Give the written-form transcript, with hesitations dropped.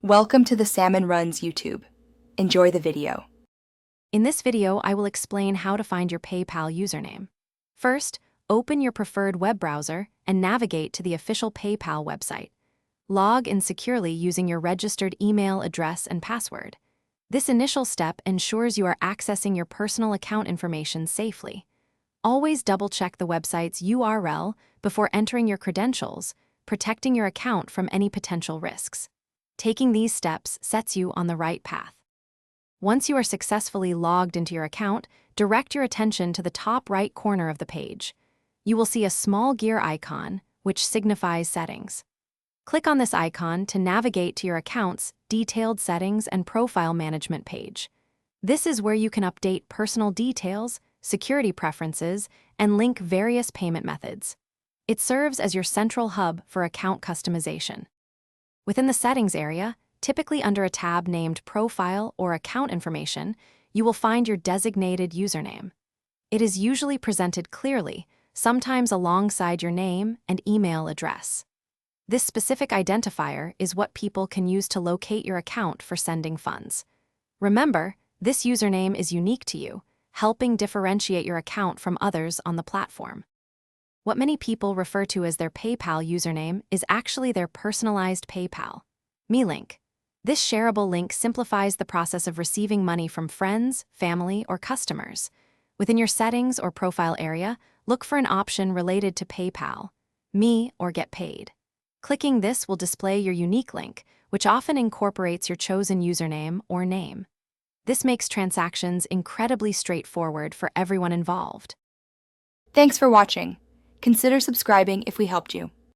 Welcome to the Salmon Runs YouTube. Enjoy the video. In this video, I will explain how to find your PayPal username. First, open your preferred web browser and navigate to the official PayPal website. Log in securely using your registered email address and password. This initial step ensures you are accessing your personal account information safely. Always double-check the website's URL before entering your credentials, protecting your account from any potential risks. Taking these steps sets you on the right path. Once you are successfully logged into your account, direct your attention to the top right corner of the page. You will see a small gear icon, which signifies settings. Click on this icon to navigate to your account's detailed settings and profile management page. This is where you can update personal details, security preferences, and link various payment methods. It serves as your central hub for account customization. Within the Settings area, typically under a tab named Profile or Account Information, you will find your designated username. It is usually presented clearly, sometimes alongside your name and email address. This specific identifier is what people can use to locate your account for sending funds. Remember, this username is unique to you, helping differentiate your account from others on the platform. What many people refer to as their PayPal username is actually their personalized PayPal Me link. This shareable link simplifies the process of receiving money from friends, family, or customers. Within your settings or profile area, look for an option related to PayPal, Me, or Get Paid. Clicking this will display your unique link, which often incorporates your chosen username or name. This makes transactions incredibly straightforward for everyone involved. Thanks for watching. Consider subscribing if we helped you.